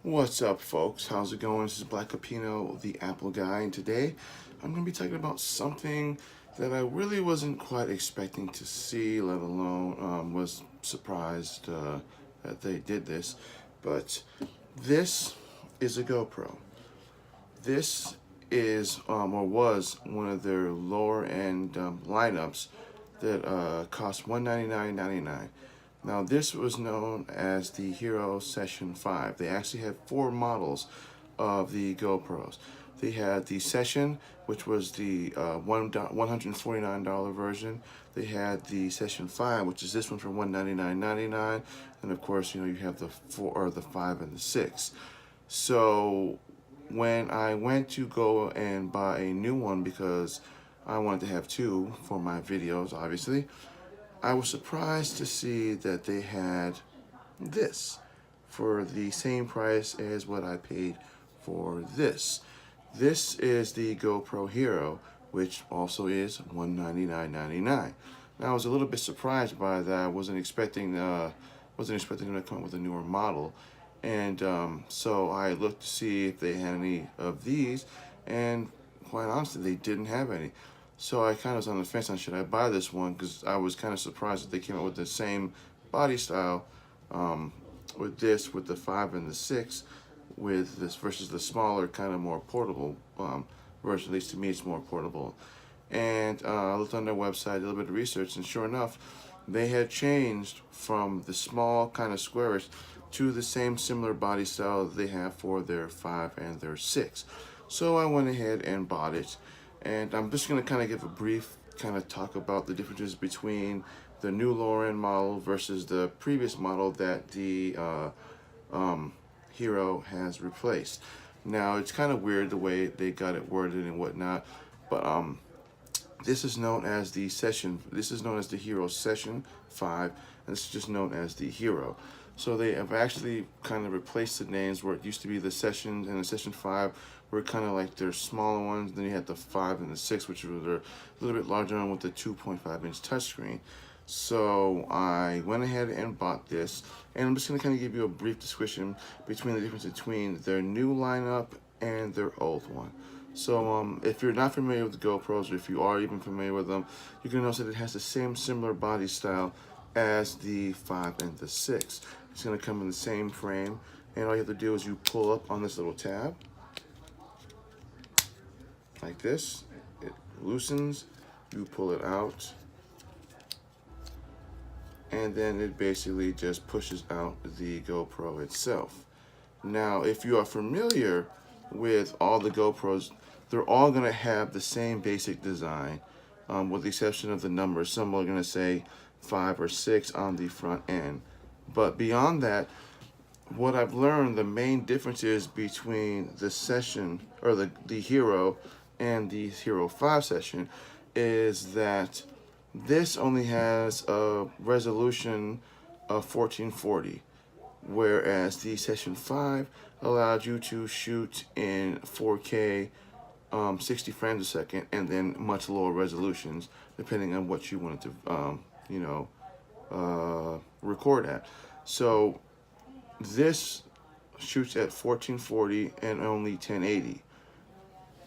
What's up, folks? How's it going? This is Black Capino, the Apple guy, and today I'm going to be talking about something that I really wasn't quite expecting to see, let alone was surprised that they did this. But this is a GoPro. This is, or was, one of their lower end lineups that cost $199.99. Now this was known as the Hero Session 5. They actually had 4 models of the GoPros. They had the Session, which was the $149 version. They had the Session 5, which is this one for $199.99, and of course, you have the 4 or the 5 and the 6. So when I went to go and buy a new one because I wanted to have 2 for my videos, obviously, I was surprised to see that they had this for the same price as what I paid for this. This is the GoPro Hero, which also is $199.99. Now I was a little bit surprised by that. I wasn't expecting them to come up with a newer model, and so I looked to see if they had any of these, and quite honestly, they didn't have any. So I kind of was on the fence on should I buy this one, because I was kind of surprised that they came out with the same body style with the 5 and the 6, with this versus the smaller, kind of more portable version. At least to me, it's more portable. And I looked on their website, did a little bit of research, and sure enough, they had changed from the small, kind of squarish, to the same similar body style that they have for their 5 and their 6. So I went ahead and bought it. And I'm just going to kind of give a brief kind of talk about the differences between the new lower-end model versus the previous model that the Hero has replaced. Now, it's kind of weird the way they got it worded and whatnot, but this is known as the Hero Session 5, and this is just known as the Hero. So they have actually kind of replaced the names where it used to be the Session and the Session 5 were kind of like their smaller ones. Then you had the 5 and the 6, which were a little bit larger one with the 2.5-inch touchscreen. So I went ahead and bought this, and I'm just going to kind of give you a brief description between the difference between their new lineup and their old one. So if you're not familiar with the GoPros, or if you are even familiar with them, you can notice that it has the same similar body style as the 5 and the 6. It's going to come in the same frame, and all you have to do is you pull up on this little tab like this. It loosens, you pull it out, and then it basically just pushes out the GoPro itself. Now, if you are familiar with all the GoPros, they're all going to have the same basic design, with the exception of the numbers. Some are going to say 5 or 6 on the front end. But beyond that, what I've learned, the main differences between the Session, or the Hero, and the Hero5 Session, is that this only has a resolution of 1440, whereas the Session 5 allowed you to shoot in 4K, 60 frames a second, and then much lower resolutions depending on what you wanted to record at. So this shoots at 1440 and only 1080.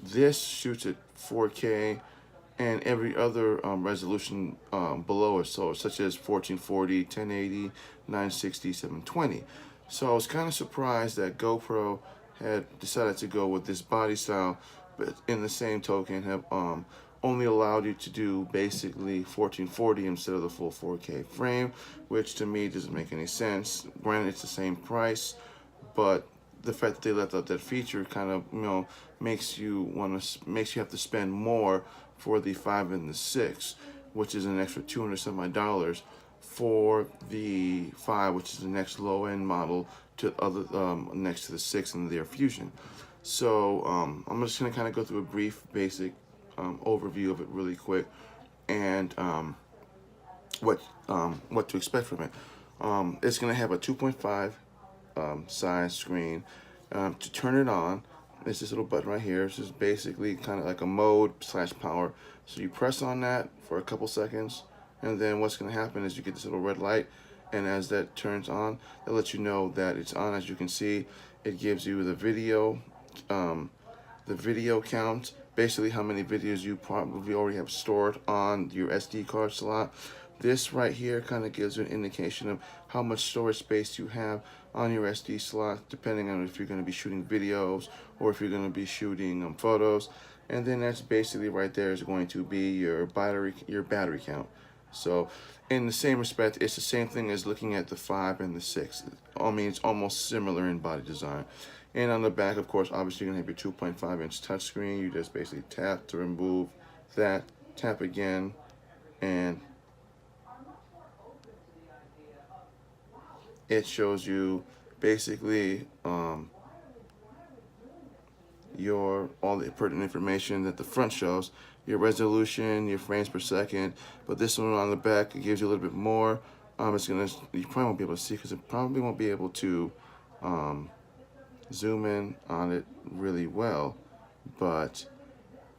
This shoots at 4K and every other resolution below it, so such as 1440, 1080, 960, 720. So I was kind of surprised that GoPro had decided to go with this body style, but in the same token have only allowed you to do basically 1440 instead of the full 4K frame, which to me doesn't make any sense. Granted, it's the same price, but the fact that they left out that feature kind of makes you have to spend more for the 5 and the 6, which is an extra $200 some odd dollars for the 5, which is the next low end model to other next to the 6 and their Fusion. So I'm just gonna kind of go through a brief basic overview of it really quick, and what to expect from it. It's gonna have a 2.5 size screen. To turn it on, it's this little button right here. This is basically kind of like a mode / power. So you press on that for a couple seconds, and then what's going to happen is you get this little red light, and as that turns on, that lets you know that it's on. As you can see, It gives you the video count, basically how many videos you probably already have stored on your SD card slot. This right here kind of gives you an indication of how much storage space you have on your SD slot, depending on if you're going to be shooting videos or if you're going to be shooting photos. And then that's basically right there is going to be your battery count. So in the same respect, it's the same thing as looking at the 5 and the 6. I mean, it's almost similar in body design. And on the back, of course, obviously you're gonna have your 2.5-inch touchscreen. You just basically tap to remove that, tap again, and it shows you basically all the pertinent information that the front shows, your resolution, your frames per second. But this one on the back, it gives you a little bit more. You probably won't be able to see because it probably won't be able to zoom in on it really well. But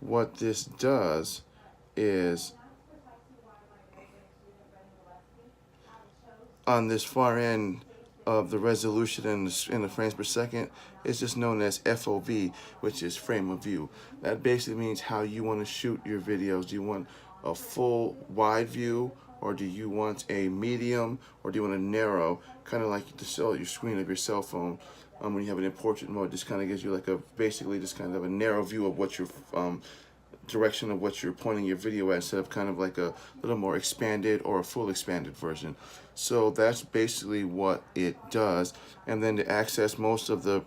what this does is on this far end of the resolution and the frames per second, it's just known as FOV, which is frame of view. That basically means how you want to shoot your videos. Do you want a full wide view, or do you want a medium, or do you want a narrow, kind of like your screen of your cell phone when you have it in portrait mode? This kind of gives you like basically just kind of a narrow view of what your direction of what you're pointing your video at, instead of kind of like a little more expanded or a full expanded version. So that's basically what it does. And then to access most of the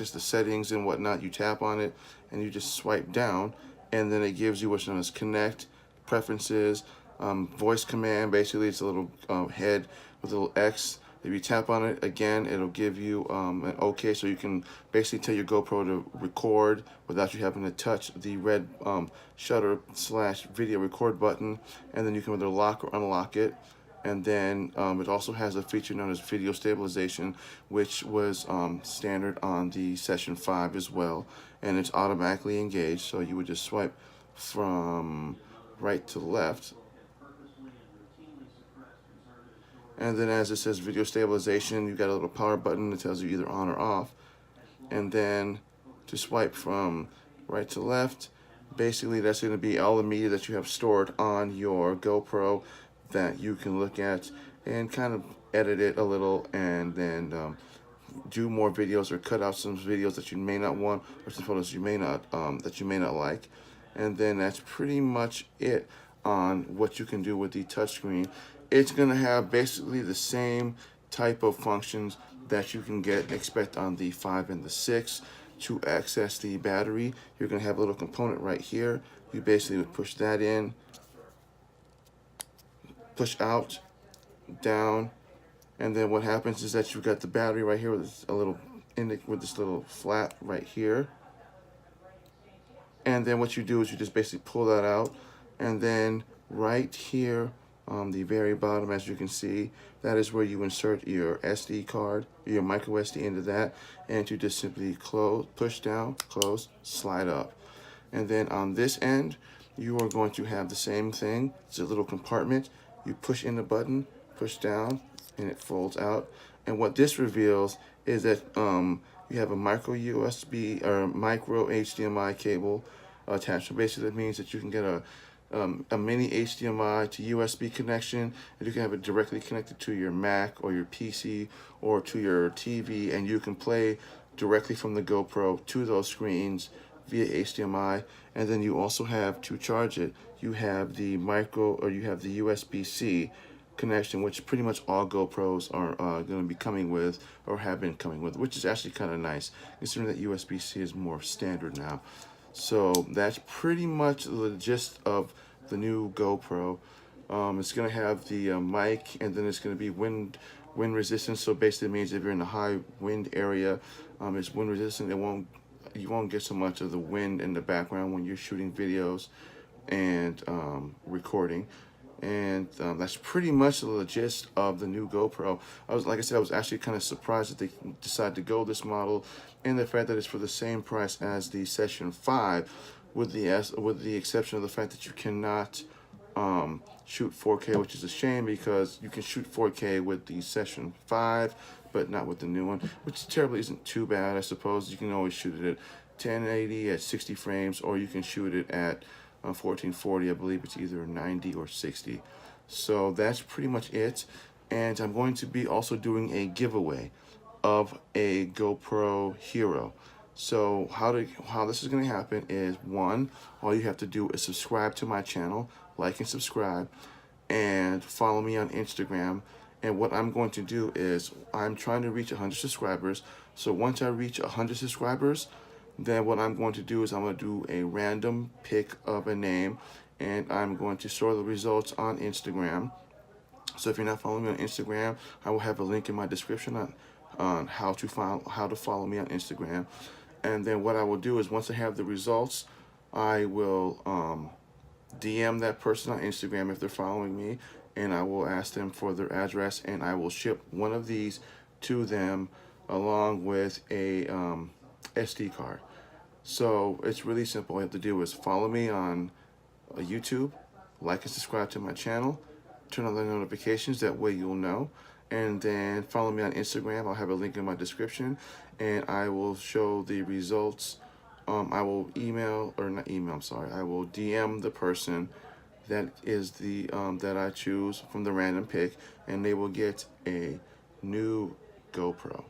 settings and whatnot, you tap on it and you just swipe down, and then it gives you what's known as connect, preferences, voice command. Basically it's a little head with a little X. If you tap on it again, it'll give you an OK, so you can basically tell your GoPro to record without you having to touch the red shutter / video record button, and then you can either lock or unlock it. And then it also has a feature known as video stabilization, which was standard on the Session 5 as well, and it's automatically engaged, so you would just swipe from right to left. And then as it says video stabilization, you've got a little power button that tells you either on or off. And then to swipe from right to left, basically that's going to be all the media that you have stored on your GoPro that you can look at and kind of edit it a little, and then do more videos or cut out some videos that you may not want, or some photos you may not like. And then that's pretty much it on what you can do with the touchscreen. It's going to have basically the same type of functions that you can expect on the 5 and the 6. To access the battery, you're going to have a little component right here. You basically would push that in, push out, down, and then what happens is that you've got the battery right here with this little flap right here. And then what you do is you just basically pull that out, and then right here on the very bottom, as you can see, that is where you insert your SD card, your micro SD into that, and to just simply push down, close, slide up. And then on this end, you are going to have the same thing. It's a little compartment. You push in the button, push down, and it folds out. And what this reveals is that you have a micro USB or micro HDMI cable attached. So basically that means that you can get a mini HDMI to USB connection, and you can have it directly connected to your Mac or your PC or to your TV, and you can play directly from the GoPro to those screens via HDMI. And then you also have, to charge it, you have the USB-C connection, which pretty much all GoPros are going to be coming with, or have been coming with, which is actually kind of nice, considering that USB-C is more standard now. So that's pretty much the gist of the new GoPro. It's going to have the mic, and then it's going to be wind resistant. So basically it means if you're in a high wind area, it's wind resistant. You won't get so much of the wind in the background when you're shooting videos and recording. And that's pretty much the gist of the new GoPro. Like I said, I was actually kind of surprised that they decided to go this model, and the fact that it's for the same price as the Session 5, with the exception of the fact that you cannot shoot 4K, which is a shame because you can shoot 4K with the Session 5, but not with the new one, which terribly isn't too bad, I suppose. You can always shoot it at 1080 at 60 frames, or you can shoot it at 1440. I believe it's either 90 or 60. So that's pretty much it. And I'm going to be also doing a giveaway of a GoPro Hero. So how this is going to happen is, one, all you have to do is subscribe to my channel, like and subscribe, and follow me on Instagram. And what I'm going to do is, I'm trying to reach 100 subscribers. So once I reach 100 subscribers, then what I'm going to do is I'm going to do a random pick of a name, and I'm going to store the results on Instagram. So if you're not following me on Instagram, I will have a link in my description on how to follow me on Instagram. And then what I will do is, once I have the results, I will DM that person on Instagram if they're following me, and I will ask them for their address, and I will ship one of these to them along with a SD card. So it's really simple. All you have to do is follow me on YouTube, like and subscribe to my channel, turn on the notifications, that way you'll know, and then follow me on Instagram. I'll have a link in my description, and I will show the results. I will I will DM the person that is the that I choose from the random pick, and they will get a new GoPro.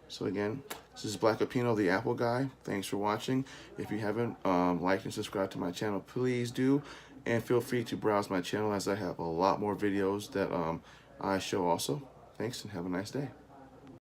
So again, this is Black Opino, the Apple guy. Thanks for watching. If you haven't liked and subscribed to my channel, please do, and feel free to browse my channel as I have a lot more videos that I show also. Thanks, and have a nice day.